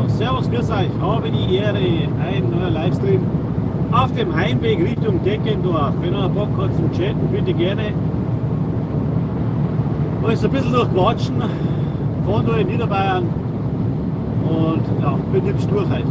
Ja, servus, grüß euch, habe die Ehre, ein neuer Livestream auf dem Heimweg Richtung Deckendorf. Wenn ihr Bock habt zum Chatten, bitte gerne. Alles ein bisschen durchquatschen, fahren durch in Niederbayern und ja, bin hübsch durch heute.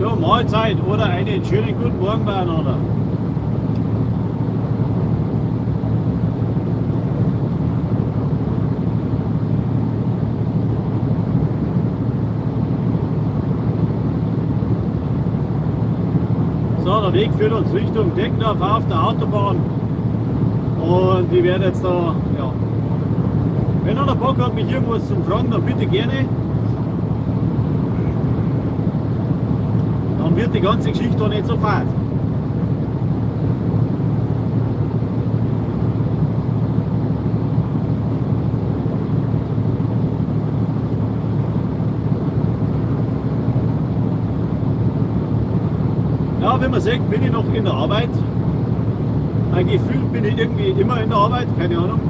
Ja, Mahlzeit oder einen schönen guten Morgen beieinander. So, der Weg führt uns Richtung Deckendorf auf der Autobahn und wir werden jetzt da, ja, wenn einer Bock hat, mich irgendwas zum Fragen, dann bitte gerne. Dann wird die ganze Geschichte da nicht so fad. Ja, wie man sieht, bin ich noch in der Arbeit. Ein Gefühl bin ich irgendwie immer in der Arbeit, keine Ahnung.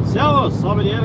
Servus, habe die Ehre.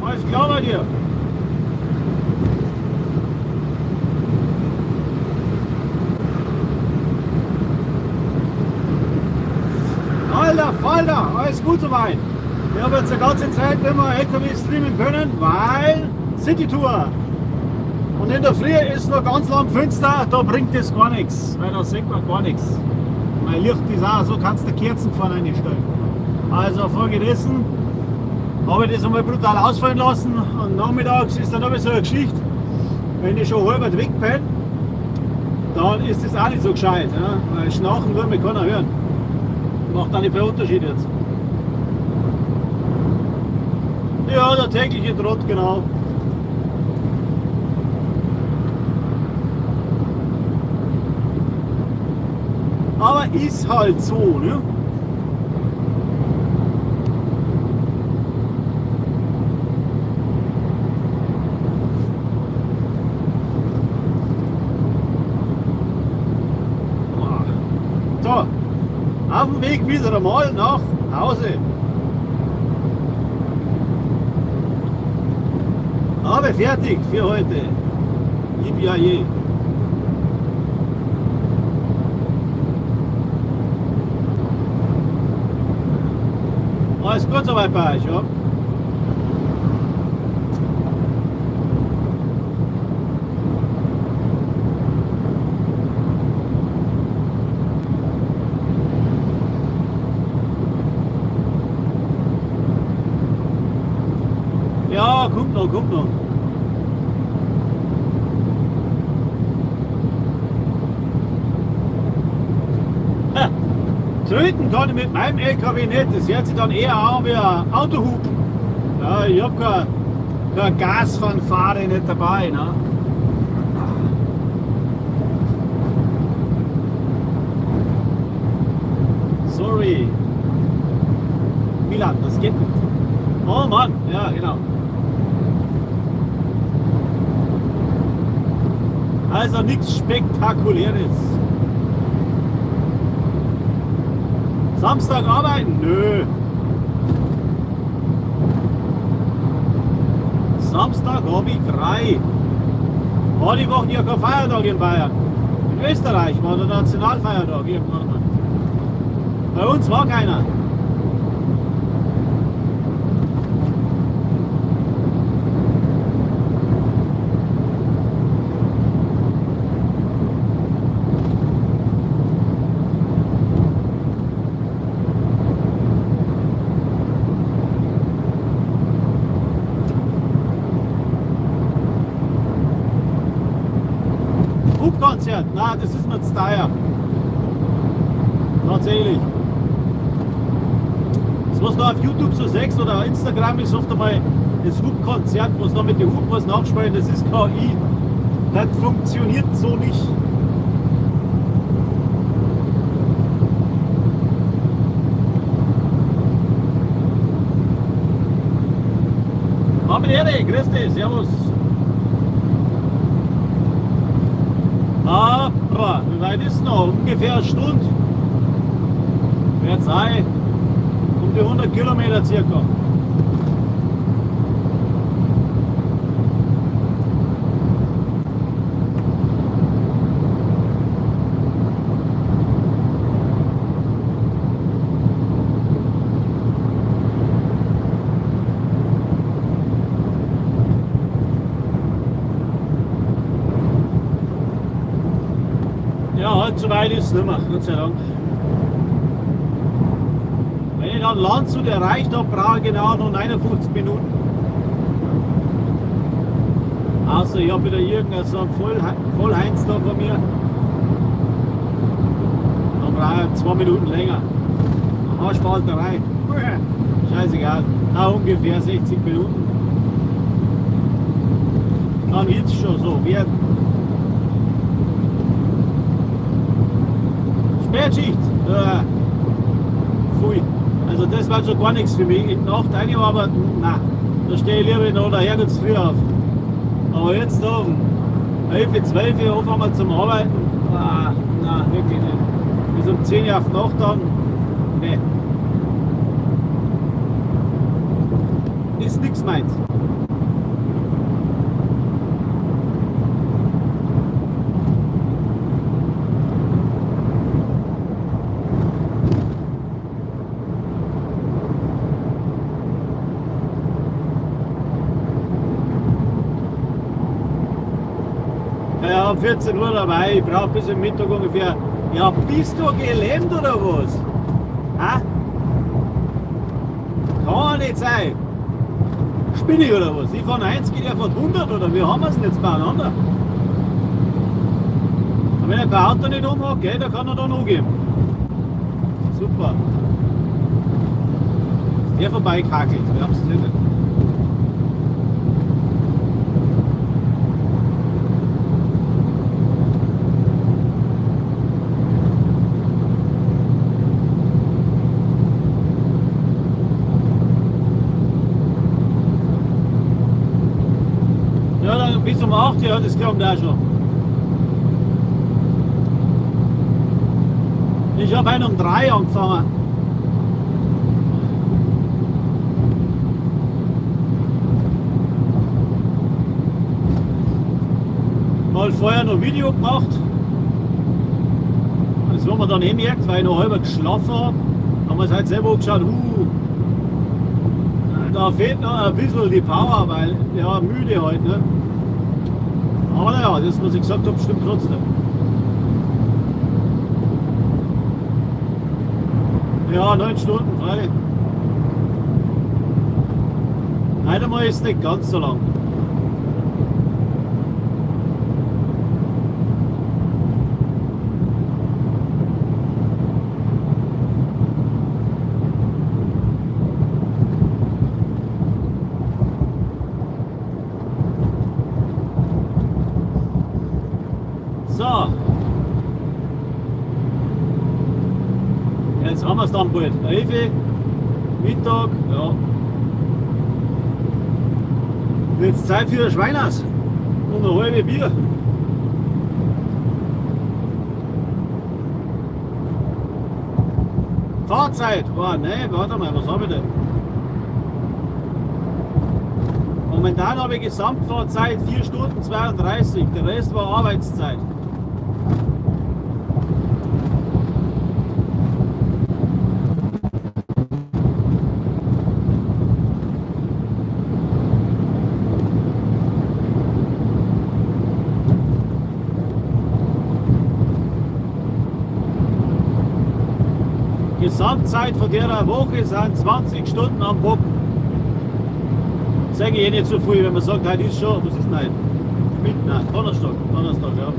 Alles klar bei dir? Alter Falter, alles gut soweit. Wir haben jetzt die ganze Zeit immer LKW streamen können, weil City Tour. Und in der Früh ist noch ganz lang finster, da bringt das gar nichts, weil da sieht man gar nichts. Mein Licht ist auch so, kannst du Kerzen vorne einstellen. Also folgedessen habe ich das einmal brutal ausfallen lassen und nachmittags ist dann aber so eine Geschichte, wenn ich schon halb weg bin, dann ist das auch nicht so gescheit, ja? Weil Schnarchen will mich keiner hören. Macht auch nicht viel Unterschied jetzt. Ja, der tägliche Trott, genau. Aber ist halt so, ne? So, auf dem Weg wieder einmal nach Hause. Aber fertig für heute. Gib ja je. Alles gut soweit bei euch, ja? Ja, kommt noch, kommt noch. Treten kann ich mit meinem LKW nicht, das hört sich dann eher an wie ein Autohupen. Ja, ich habe kein Gasfanfare nicht dabei. Ne? Sorry. Milan, das geht nicht. Oh Mann, ja genau. Also nichts Spektakuläres. Samstag arbeiten? Nö. Samstag habe ich frei. War die Woche ja kein Feiertag in Bayern. In Österreich war der Nationalfeiertag irgendwann mal. Bei uns war keiner. Hubkonzert, na, das ist mir zu teuer. Tatsächlich. Das, was da auf YouTube so sechs oder Instagram ist, oft einmal das Hubkonzert, was da mit den Hupen was nachspielen, das ist KI. Das funktioniert so nicht. Haben Ehre, grüß dich, servus. Aber, wie weit ist noch? Ungefähr eine Stunde. Wird sein. Um die 100 Kilometer circa. Ja, halt so weit ist es nicht mehr, Gott sei Dank. Wenn ich dann Landshut erreicht habe, brauche ich genau noch 59 Minuten. Außer ich habe wieder irgendeinen so einen Vollheinz da von mir. Dann brauche ich 2 Minuten länger. Arschspalterei. Scheißegal. Auch ungefähr 60 Minuten. Dann wird es schon so werden. Spätschicht. Pfui. Also das war schon gar nichts für mich. In der Nacht einarbeiten, nein. Da stehe ich lieber noch daher ganz früh auf. Aber jetzt da um 11, 12 Uhr anfangen wir zum Arbeiten. Nein, wirklich nicht. Bis um 10 Uhr auf die Nacht dann. Nee. Ist nichts meins. Ja, um 14 Uhr dabei, ich brauche bis zum Mittag ungefähr. Ja, bist du gelähmt oder was? Ha? Kann nicht sein. Spinne ich oder was? Ich fahre 90, der fährt 100 oder wie haben wir es denn jetzt beieinander? Und wenn er kein Auto nicht umhat, gell, dann kann er dann umgeben. Super. Ist der vorbeikackelt, wir haben es nicht. Ja, dann bis um 8 Uhr, das kommt auch schon. Ich habe einen um 3 angefangen. Mal vorher noch ein Video gemacht. Das haben wir dann eh gemerkt, weil ich noch halb geschlafen habe. Haben wir es halt selber angeschaut, da fehlt noch ein bisschen die Power, weil ja müde halt. Ne? Aber naja, das was ich gesagt habe, stimmt trotzdem. Ja, 9 Stunden frei. Heute mal ist es nicht ganz so lang. So. Jetzt haben wir es dann bald. 11 Mittag, ja. Jetzt Zeit für ein Schweiners und ein halbes Bier. Fahrzeit war, ne, warte mal, was habe ich denn? Momentan habe ich Gesamtfahrzeit 4 Stunden 32, der Rest war Arbeitszeit. Gesamtzeit von der Woche sind 20 Stunden am Bock. Sage ich eh nicht so viel, wenn man sagt, heute ist schon, was ist denn heute? Nein, Donnerstag, ja.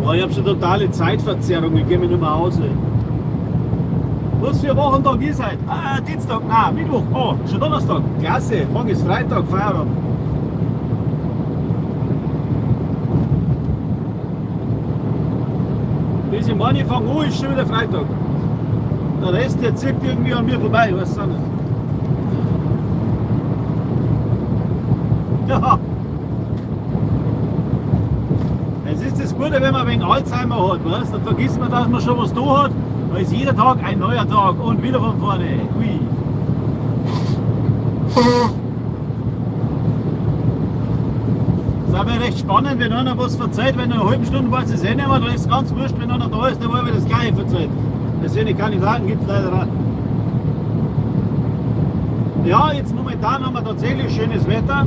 Boah, ich habe schon totale Zeitverzerrung, ich gehe mich nicht mehr aus. Was für Wochentag ist heute? Ah, Dienstag, nein, Mittwoch, oh, schon Donnerstag, klasse, morgen ist Freitag, Feierabend. Bis ich morgen fange an, ist schon wieder Freitag. Der Rest, der zieht irgendwie an mir vorbei, was ist das? Ja. Es ist das Gute, wenn man ein wenig Alzheimer hat, weißt? Dann vergisst man, dass man schon was da hat. Da ist jeder Tag ein neuer Tag und wieder von vorne. Hui. Das ist aber recht spannend, wenn einer was verzeiht, wenn er eine halbe Stunde weiß es eh nicht mehr, dann ist es ganz wurscht, wenn einer da ist, der will mir das Gleiche verzeiht. Deswegen Kandidaten gibt es leider auch. Ja, jetzt momentan haben wir tatsächlich schönes Wetter.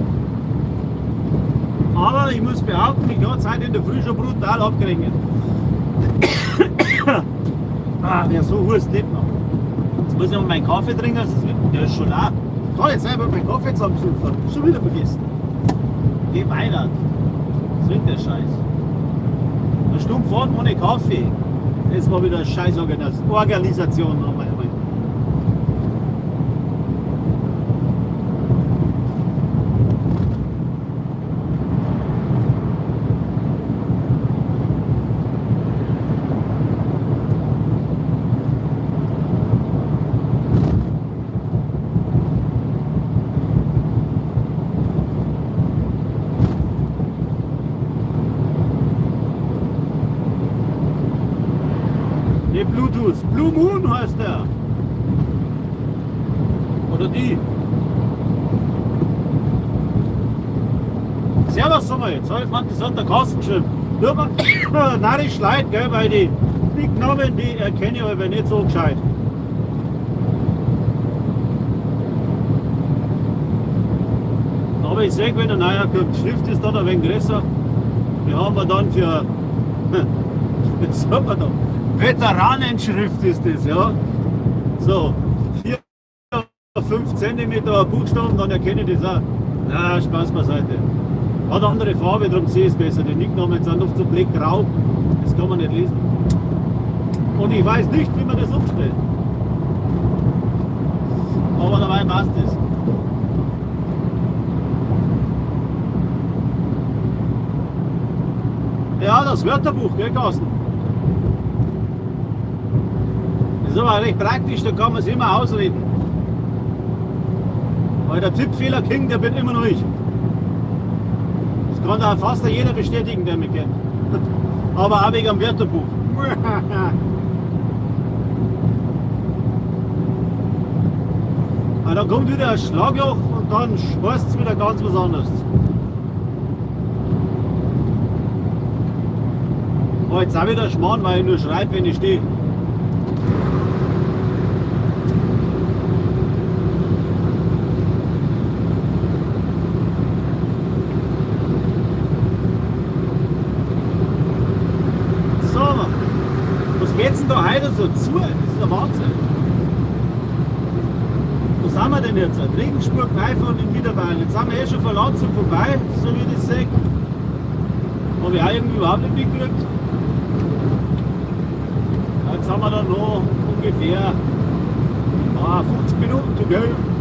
Aber ich muss behaupten, ich habe heute in der Früh schon brutal abgeregnet. Wer so hust nicht noch. Jetzt muss ich noch meinen Kaffee trinken, der ist schon da. Ich kann jetzt einfach meinen Kaffee zusammensuchen. Schon wieder vergessen. Geh weiter. Was wird der Scheiß? Eine Stunde Fahrt ohne Kaffee. Das war wieder eine scheiß Organisation. Bluetooth. Blue Moon heißt der. Oder die. Servus, sag mal, jetzt habe ich das hat der Kasten geschrieben. Nur mal narrisch leid, gell, weil die Namen, die erkenne ich aber nicht so gescheit. Aber ich sehe, wenn der neuer Schrift ist, dann ein wenig größer. Die haben wir dann für, was haben wir da? Veteranenschrift ist das, ja. So, 4 oder 5 Zentimeter Buchstaben, dann erkenne ich das auch. Na, Spaß beiseite. Hat eine andere Farbe, darum sehe ich es besser. Die Nicknamen sind oft so blackgrau, das kann man nicht lesen. Und ich weiß nicht, wie man das umstellt. Aber dabei passt es. Ja, das Wörterbuch, gell, Carsten? Das ist aber recht praktisch, da kann man es immer ausreden. Weil der Tippfehler King, der bin immer noch ich. Das kann da fast jeder bestätigen, der mich kennt. Aber auch wegen am Wörterbuch. Da kommt wieder ein Schlagloch und dann schmeißt es wieder ganz was anderes. Oh, jetzt auch wieder Schmarrn, weil ich nur schreibe, wenn ich stehe. So, was geht's denn da heute so zu? Das ist der Wahnsinn. Wo sind wir denn jetzt? Regensburg, Neifern in Niederbayern. Jetzt sind wir eh schon von Landshut vorbei, so wie ich das sehe. Habe ich auch irgendwie überhaupt nicht mitgekriegt. Jetzt haben wir da noch ungefähr 50 Minuten zu gehen.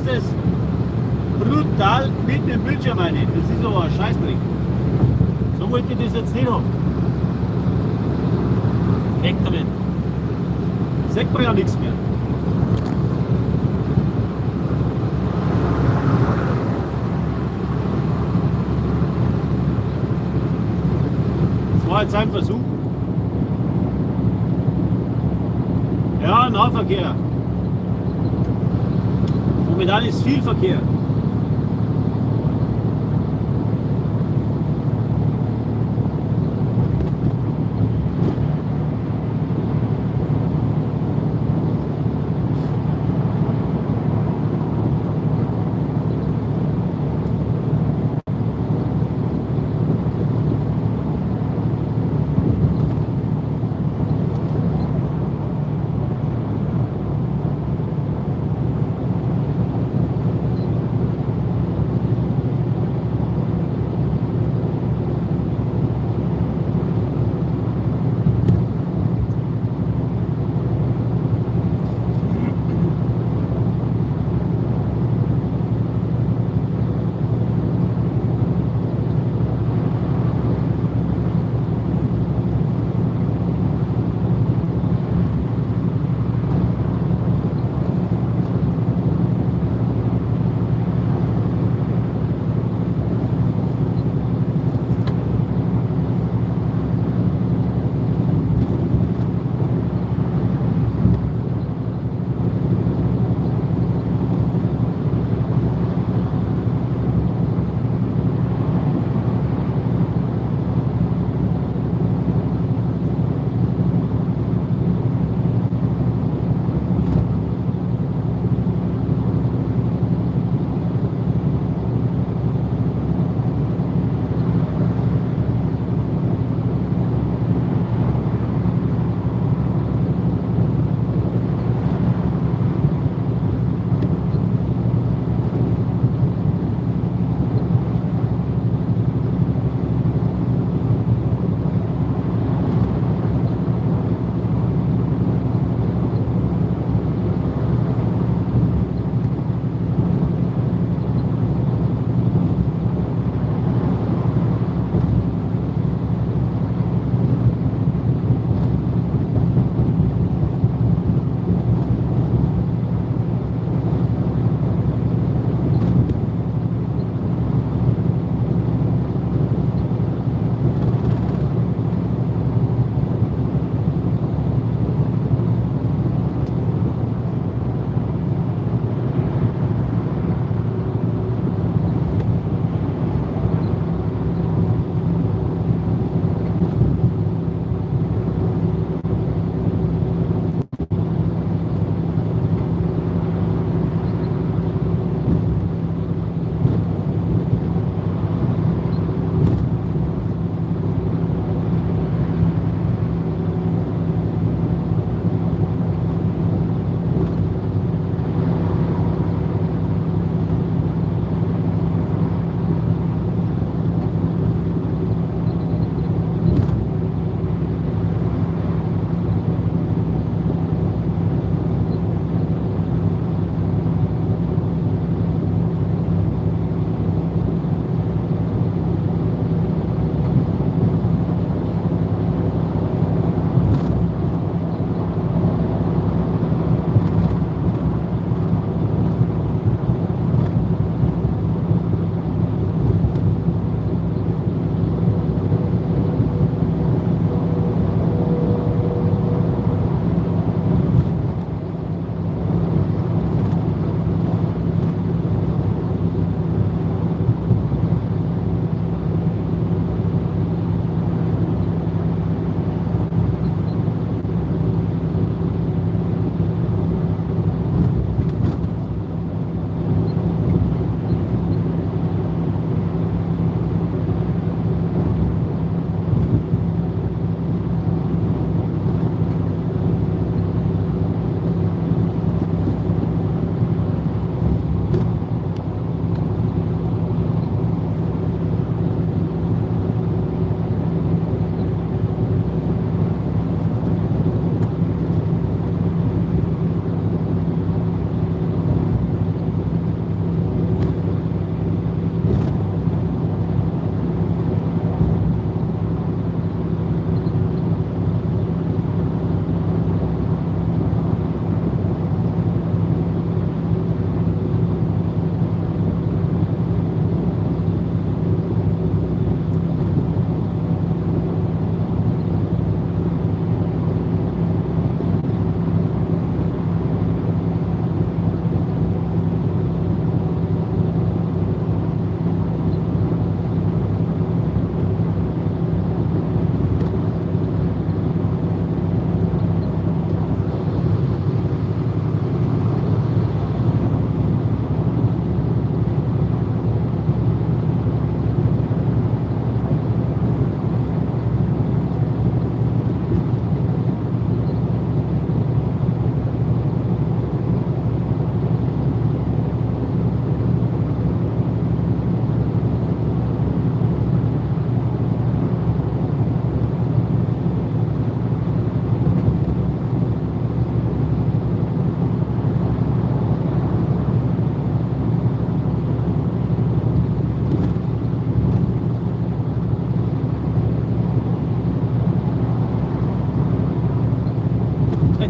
Das brutal mitten im Bildschirm rein. Das ist aber ein Scheißdreck. So wollte ich das jetzt nicht haben. Weg damit. Sagt man ja nichts mehr. Das war jetzt ein Versuch. Ja, Nahverkehr. Momentan ist viel Verkehr.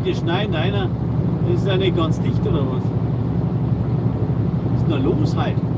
heute schneien einer. Ist ja nicht ganz dicht oder was? Was ist denn da los heute?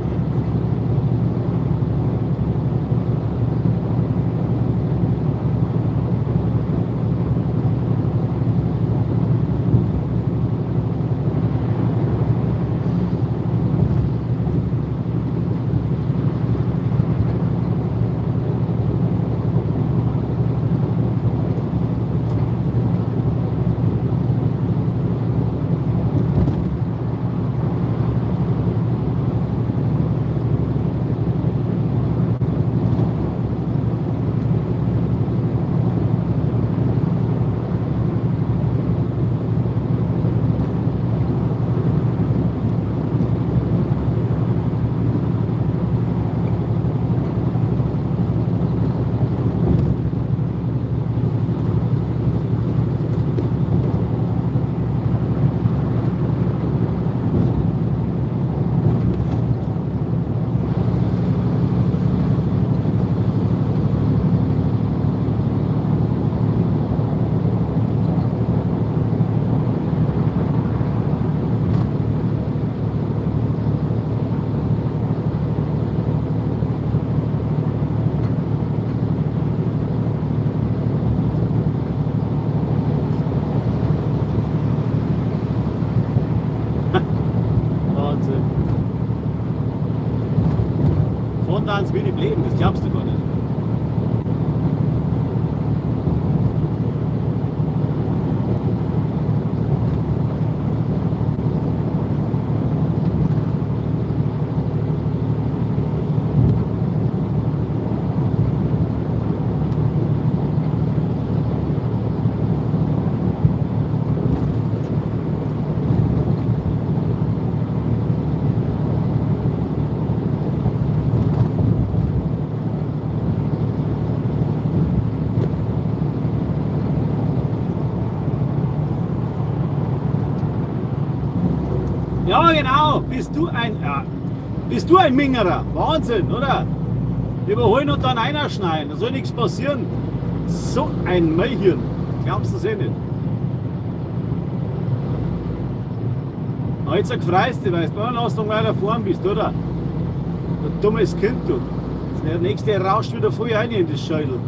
Wahnsinn. Von da ans Willi Leben, das glaubst du gar nicht. Ja, genau, bist du ein Mingerer? Wahnsinn, oder? Überholen und dann einschneiden, da soll nichts passieren. So ein Mäuchchen, glaubst du das eh nicht? Jetzt gefreist, weil du gar nicht weiter vorn bist, oder? Du dummes Kind, du. Der nächste rauscht wieder voll rein in das Schädel.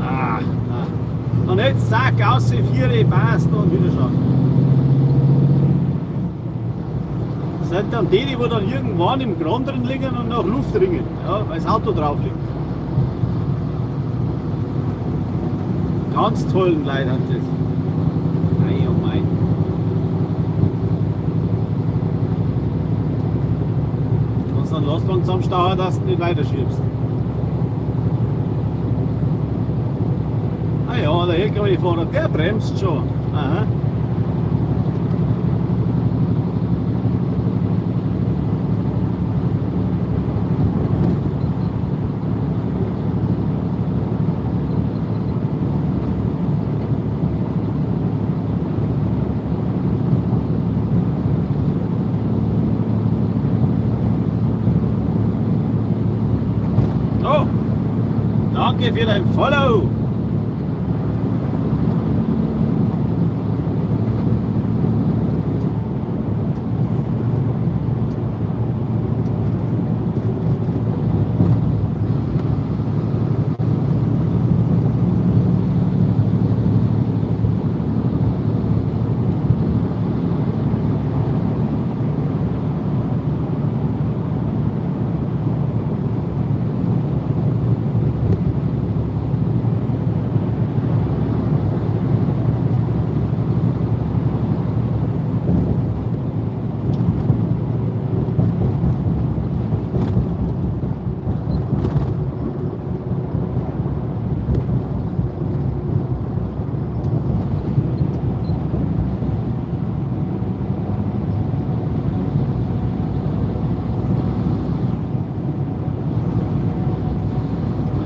Ah, nein. Und jetzt zack, aus die Viere, passt und wieder schauen. Das sind dann die, die dann irgendwann im Grand drin liegen und nach Luft ringen, ja, weil das Auto drauf liegt. Ganz tollen Leute hat das. Ei, oh mein. Du kannst dann Lastwagen zusammenstauen, dass du nicht weiter schiebst. Ah ja, der LKW-Fahrer, der bremst schon. Aha. Danke für dein Follow.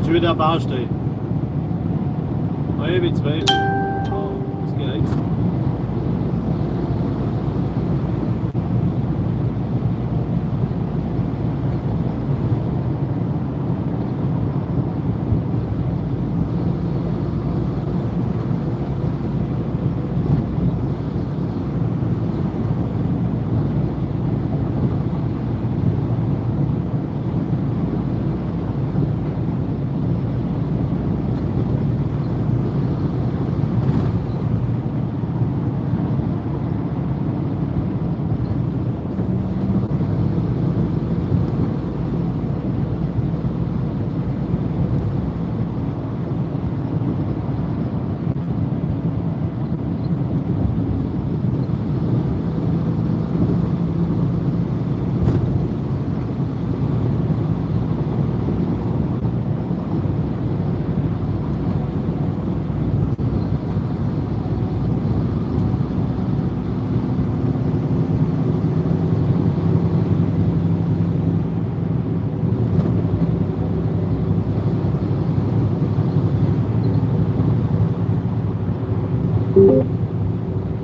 Schon wieder eine Baustelle. Halb 12. Oh, das geht nichts.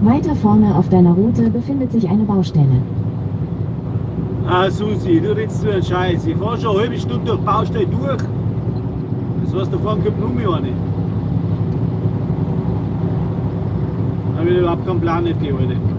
Weiter vorne auf deiner Route befindet sich eine Baustelle. Ah, Susi, du redest so einen Scheiß. Ich fahre schon eine halbe Stunde durch die Baustelle durch. Das heißt, da fahren kommt noch mehr eine. Da habe ich überhaupt keinen Plan nicht gehalten.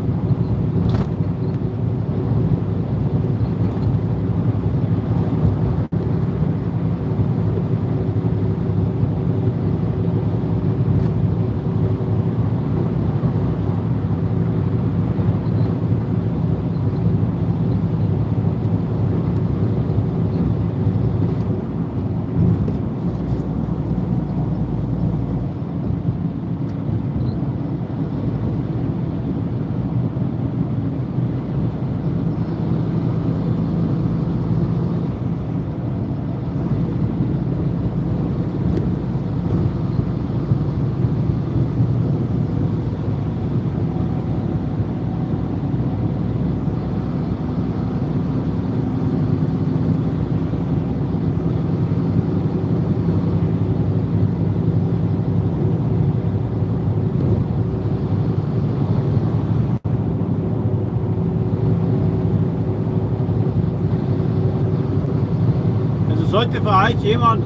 Also sollte für euch jemand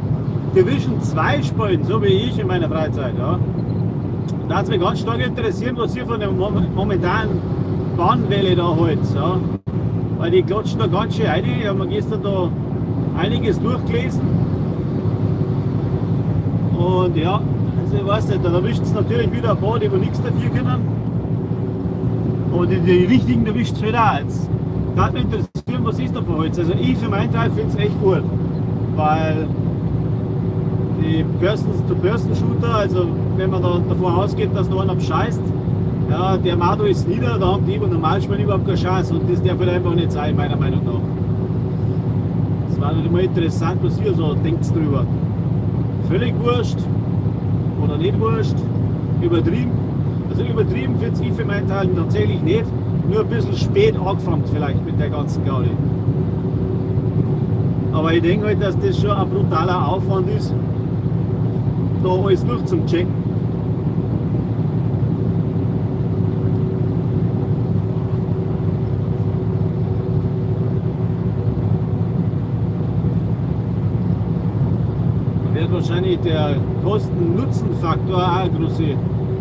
Division 2 spielen, so wie ich in meiner Freizeit, ja, da hat es mich ganz stark interessieren, was ihr von der momentanen Bahnwelle da haltet. Ja. Weil die klatschen da ganz schön rein. Ich habe mir gestern da einiges durchgelesen. Und ja, also ich weiß nicht, da erwischt es natürlich wieder ein paar, die wo nichts dafür können. Und die richtigen erwischt es halt auch. Jetzt darf mich interessieren, was ist da für Holz. Also ich für meinen Teil finde es echt gut. Weil die Person-to-Person-Shooter, also wenn man da davon ausgeht, dass da einer bescheißt, ja, der Mado ist nieder, da haben die normal spielen überhaupt keine Chance und das darf halt einfach nicht sein, meiner Meinung nach. Das war nicht mal interessant, was ihr so denkt drüber. Völlig wurscht oder nicht wurscht, übertrieben. Also übertrieben finde ich für meinen Teil tatsächlich nicht, nur ein bisschen spät angefangen vielleicht mit der ganzen Gaudi. Aber ich denke halt, dass das schon ein brutaler Aufwand ist, da alles durchzuchecken. Da wird wahrscheinlich der Kosten-Nutzen-Faktor auch eine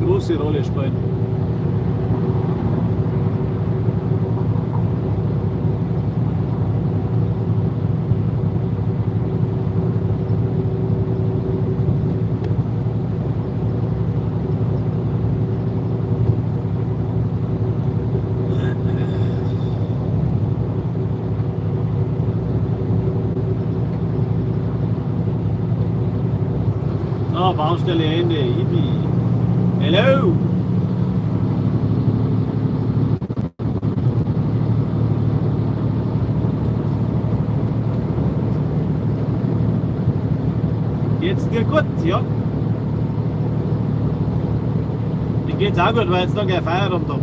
große Rolle spielen. So, Baustelle Ende. Yippie. Hello! Geht's dir gut? Ja. Mir geht's auch gut, weil jetzt noch kein Feierabend da.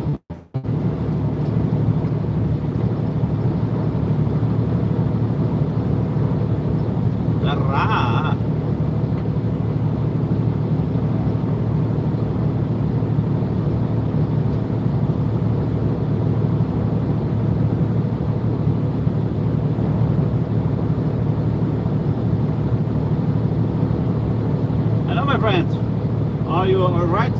Hurra! Hello, my friend. Are you all right?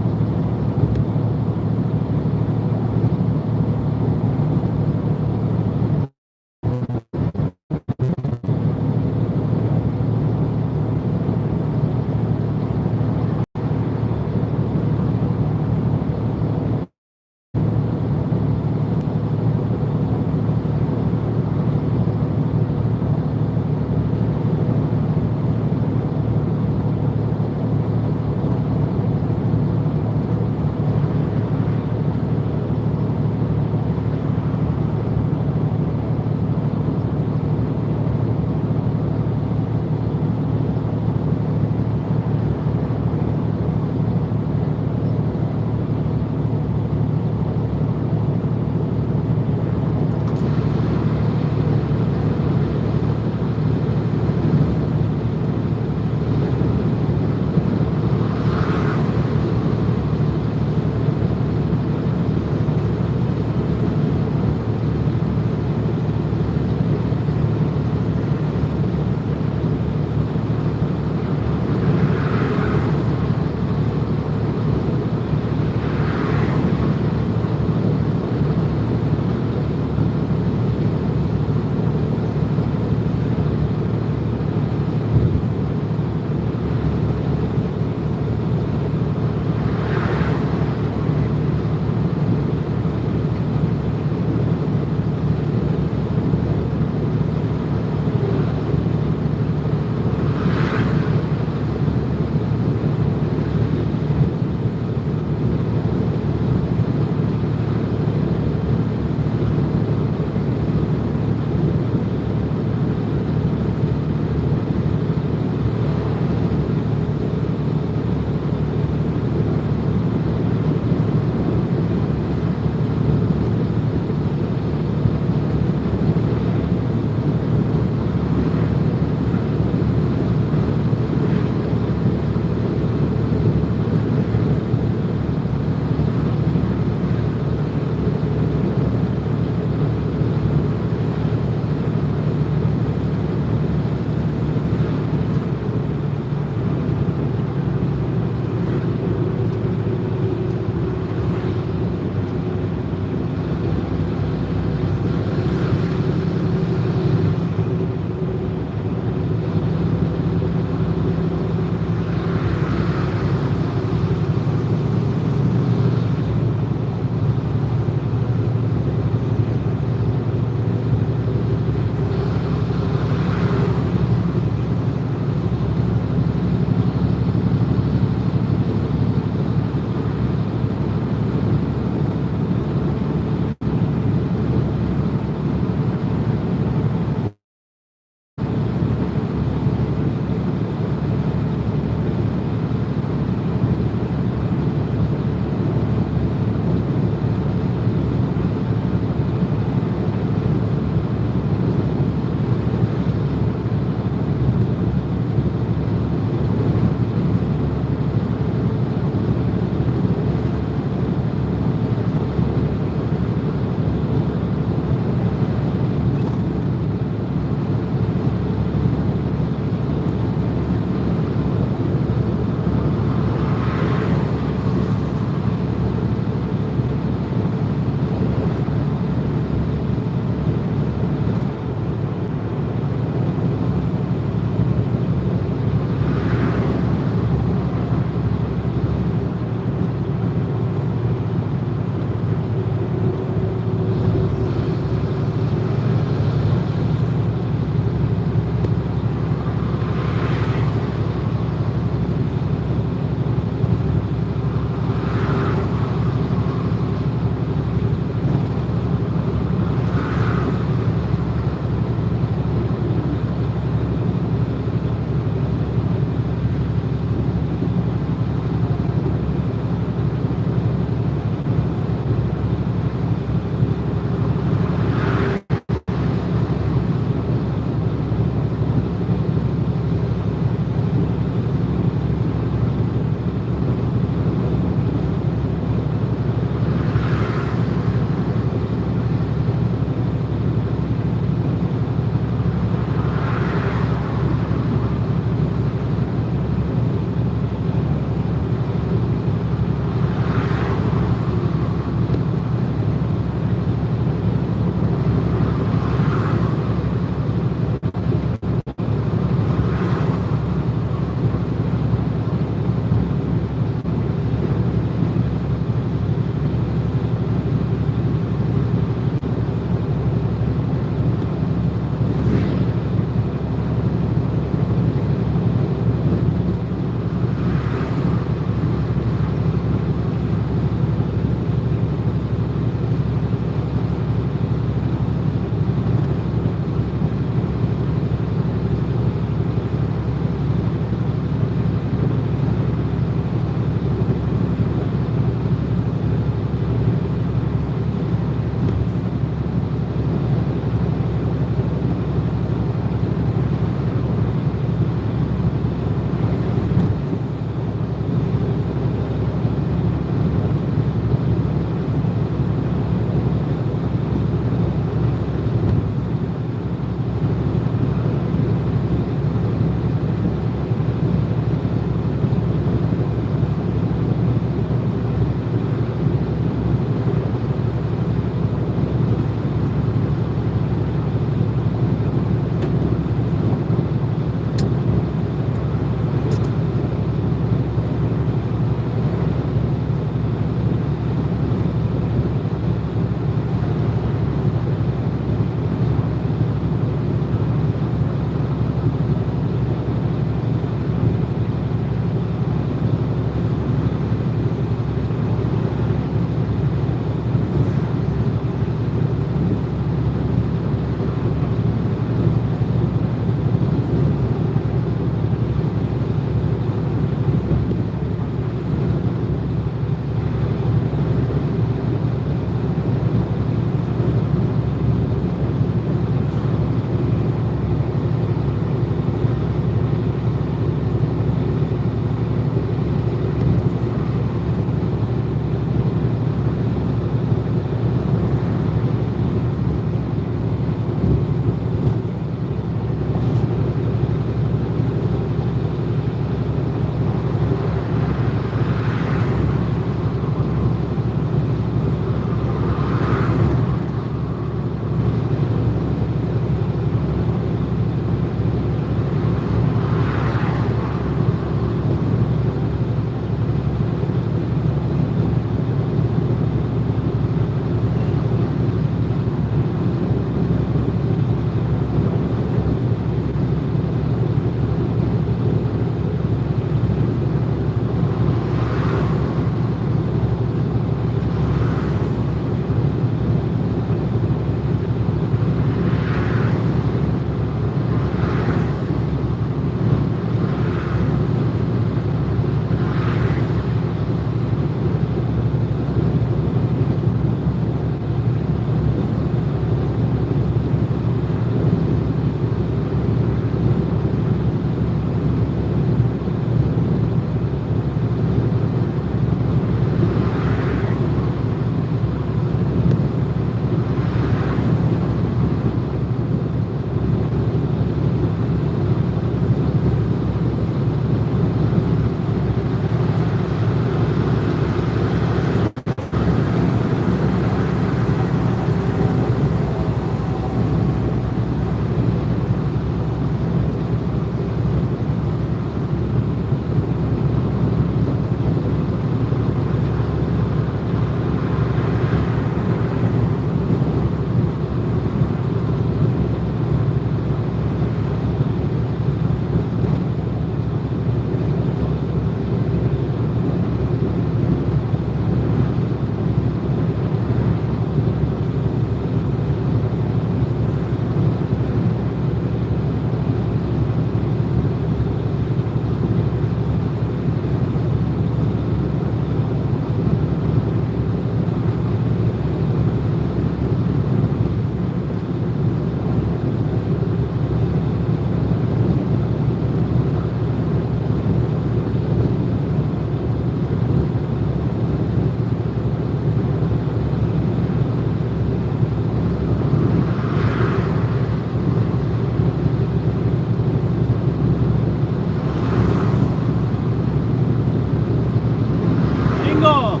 Ingo!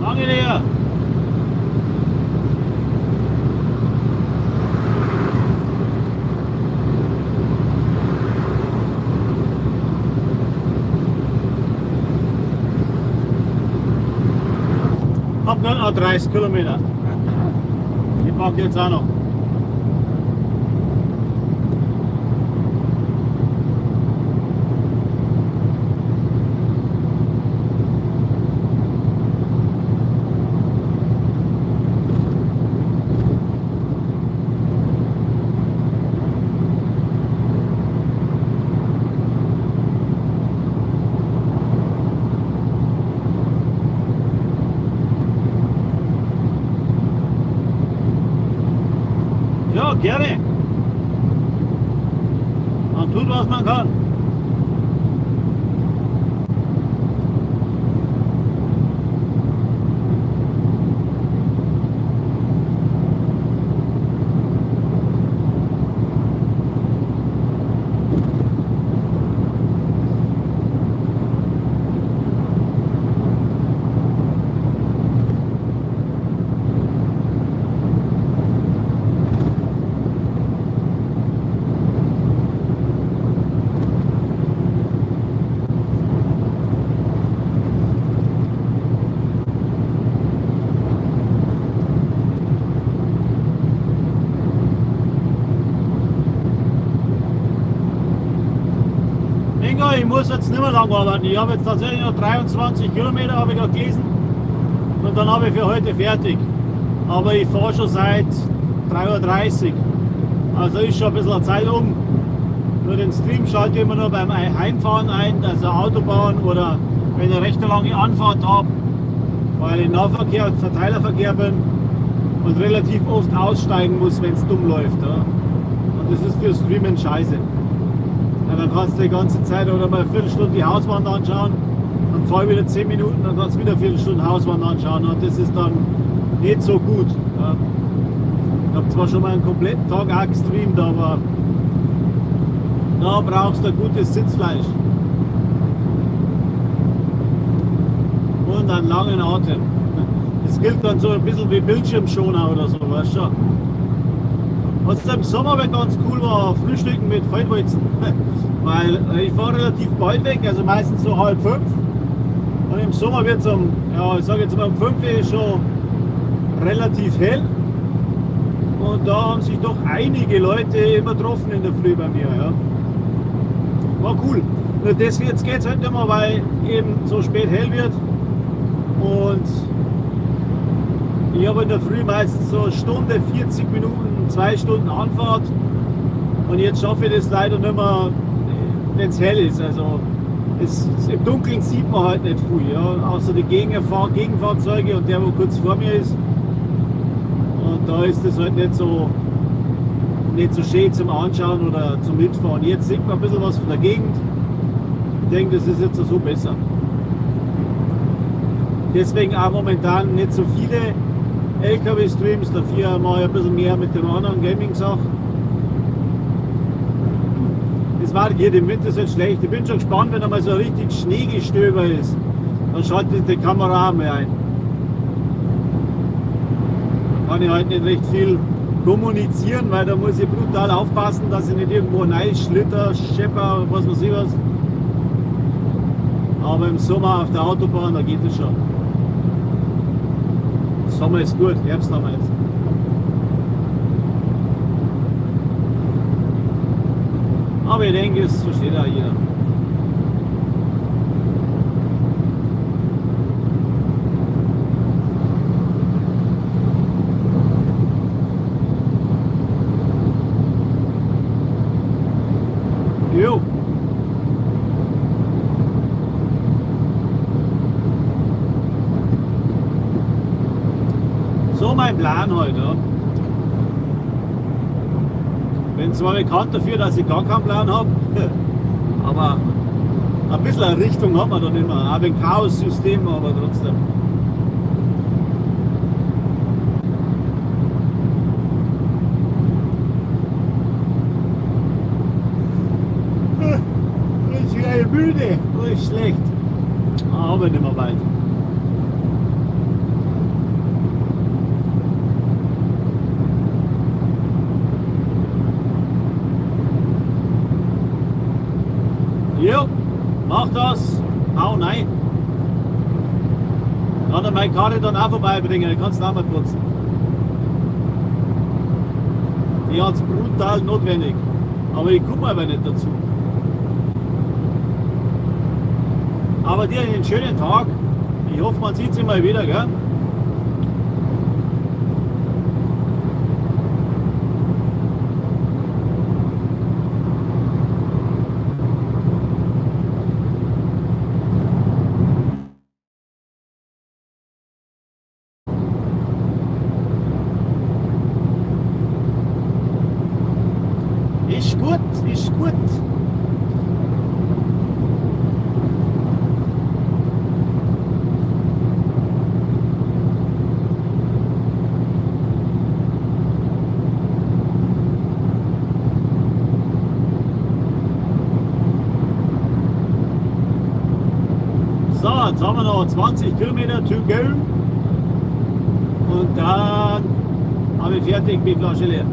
Danke dir! Hab nur noch 30 Kilometer. Die packe jetzt auch noch. Ja, gerne. Man tut, was man kann. Ingo, ich muss jetzt nicht mehr lang arbeiten. Ich habe jetzt tatsächlich noch 23 Kilometer, habe ich gerade gelesen. Und dann habe ich für heute fertig. Aber ich fahre schon seit 3:30 Uhr. Also ist schon ein bisschen Zeit um. Nur den Stream schalte ich immer nur beim Heimfahren ein, also Autobahn oder wenn ich eine recht lange Anfahrt habe, weil ich im Nahverkehr und Verteilerverkehr bin und relativ oft aussteigen muss, wenn es dumm läuft. Ja. Und das ist für Streamen scheiße. Ja, dann kannst du die ganze Zeit oder mal eine Viertelstunde die Hauswand anschauen, dann fahre ich wieder 10 Minuten, dann kannst du wieder eine Viertelstunde Hauswand anschauen und das ist dann nicht so gut. Ja. Ich habe zwar schon mal einen kompletten Tag auch gestreamt, aber da brauchst du ein gutes Sitzfleisch und einen langen Atem. Das gilt dann so ein bisschen wie Bildschirmschoner oder so, weißt du schon. Was im Sommer ganz cool war, Frühstücken mit Feldweizen. Weil ich fahre relativ bald weg, also meistens so 4:30. Und im Sommer wird es ich sage jetzt mal um 5 Uhr schon relativ hell. Und da haben sich doch einige Leute immer getroffen in der Früh bei mir. Ja. War cool. Nur jetzt geht es halt nicht mehr, weil eben so spät hell wird. Und ich habe in der Früh meistens so eine Stunde, 40 Minuten, 2 Stunden Anfahrt. Und jetzt schaffe ich das leider nicht mehr, wenn es hell ist. Also im Dunkeln sieht man halt nicht viel. Ja. Außer die Gegenfahrzeuge und der, wo kurz vor mir ist. Und da ist es halt nicht so schön zum Anschauen oder zum Mitfahren. Jetzt sieht man ein bisschen was von der Gegend. Ich denke, das ist jetzt so besser. Deswegen auch momentan nicht so viele LKW-Streams, dafür mache ich ein bisschen mehr mit den anderen Gaming-Sachen. Das war hier im Winter so schlecht. Ich bin schon gespannt, wenn einmal so richtig Schneegestöber ist. Dann schaltet die Kamera auch mehr ein. Da kann ich halt nicht recht viel kommunizieren, weil da muss ich brutal aufpassen, dass ich nicht irgendwo rein schlitter, schepper, was weiß ich was. Aber im Sommer auf der Autobahn, da geht es schon. Sommer ist gut, Herbst haben wir jetzt. Aber ich denke, es versteht auch jeder. Jo. So mein Plan heute. Ja. Bin zwar bekannt dafür, dass ich gar keinen Plan habe, aber ein bisschen eine Richtung hat man dann immer. Auch ein Chaos-System, aber trotzdem. Ich bin müde, das ist schlecht. Aber nicht mehr weit. Ja, mach das. Hau rein. Kann er meine Karte dann auch vorbeibringen, dann kannst du auch mal putzen. Die hat es brutal notwendig. Aber ich komme aber nicht dazu. Aber dir einen schönen Tag. Ich hoffe, man sieht sich mal wieder, gell? Ist gut, ist gut. So, jetzt haben wir noch 20 Kilometer to go. Und dann habe ich fertig die Flasche leer.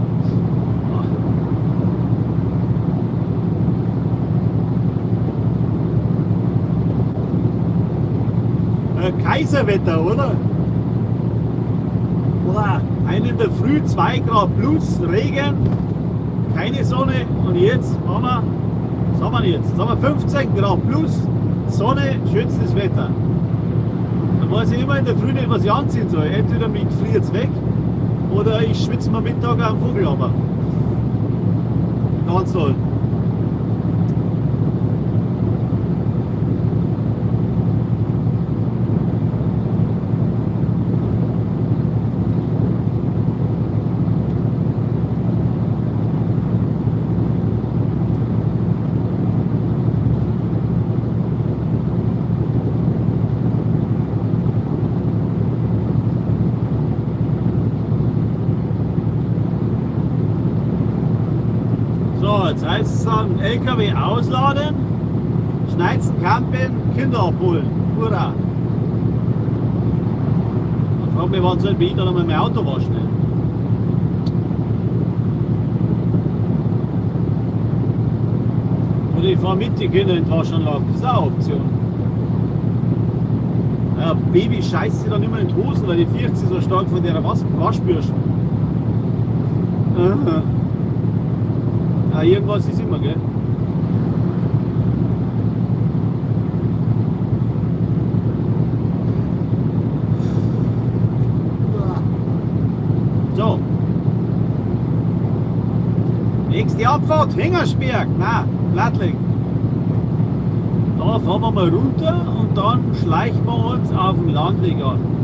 Kaiserwetter, oder? Boah, ein in der Früh 2 Grad plus, Regen, keine Sonne und jetzt haben wir, was haben wir jetzt? Jetzt haben wir 15 Grad plus, Sonne, schönstes Wetter. Da weiß ich immer in der Früh nicht, was ich anziehen soll. Entweder mich friert es weg oder ich schwitze mir Mittag am Vogel runter. Ganz toll. So, jetzt heißt es dann LKW ausladen, Schneizen campen, Kinder abholen. Hurra! Ich frage mich, wann soll ich dann einmal mein Auto waschen? Ne? Oder ich fahre mit den Kindern in die Waschanlage, das ist auch eine Option. Ja, Baby scheißt sie dann immer in die Hosen, weil die fürcht sie so stark von der Waschbürsten. Aha. Ja, irgendwas ist immer, gell? So. Nächste Abfahrt, Hingersberg, nein, Blattling. Da fahren wir mal runter und dann schleichen wir uns auf den Landweg an.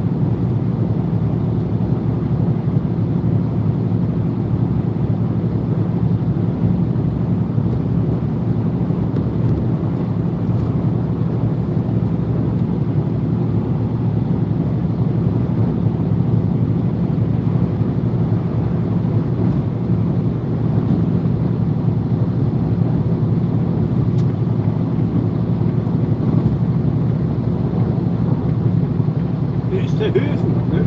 Höfen. Nö.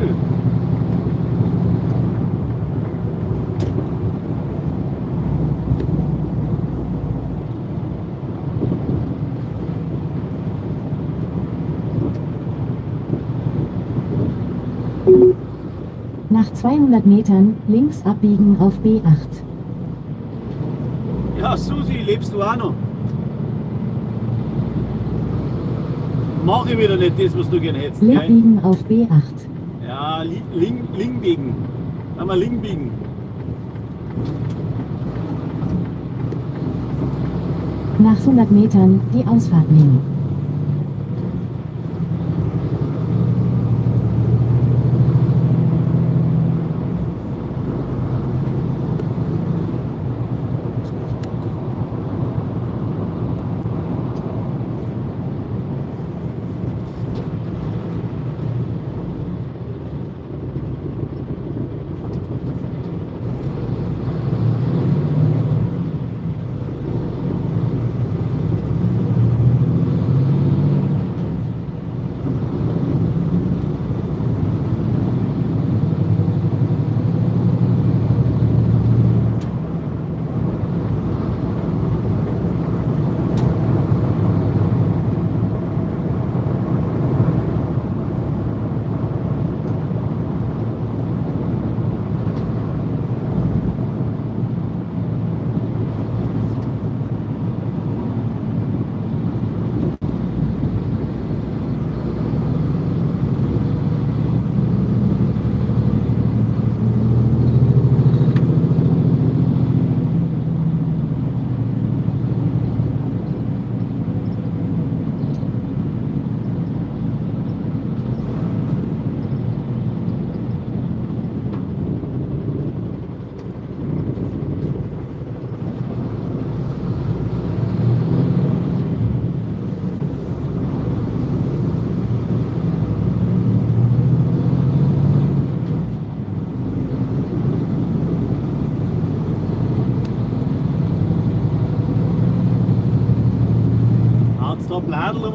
Nach 200 Metern links abbiegen auf B8. Ja, Susi, lebst du auch noch? Mach ich wieder nicht das, was du gerne hättest. Links Gell? biegen auf B8. Ja, Ling biegen. Einmal Ling biegen. Nach 100 Metern die Ausfahrt nehmen.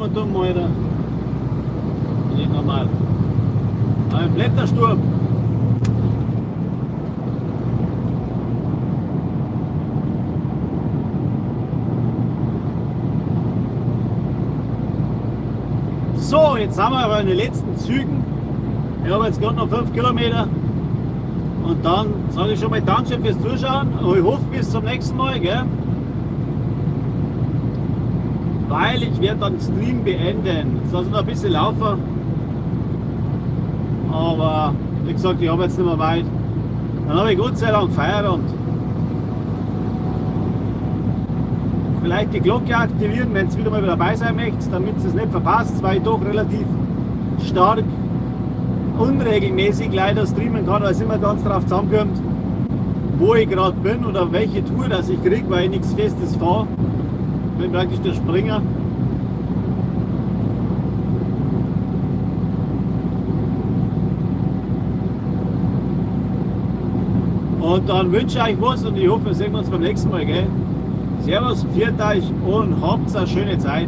und dumm, Alter. Nicht normal. Ein Blättersturm. So, jetzt sind wir aber in den letzten Zügen. Ich habe jetzt gerade noch 5 Kilometer. Und dann sage ich schon mal Dankeschön fürs Zuschauen. Und ich hoffe bis zum nächsten Mal, gell? Weil ich werde dann den Stream beenden. Jetzt lasse ich noch ein bisschen laufen. Aber wie gesagt, ich habe jetzt nicht mehr weit. Dann habe ich Gott sei Dank Feierabend. Vielleicht die Glocke aktivieren, wenn ihr wieder mal dabei sein möchtet, damit ihr es nicht verpasst, weil ich doch relativ stark unregelmäßig leider streamen kann, weil es immer ganz drauf zusammenkommt, wo ich gerade bin oder welche Tour das ich kriege, weil ich nichts Festes fahre. Ich bin praktisch der Springer. Und dann wünsche ich euch was und ich hoffe, wir sehen uns beim nächsten Mal, gell? Servus, pfiat euch und habt eine schöne Zeit.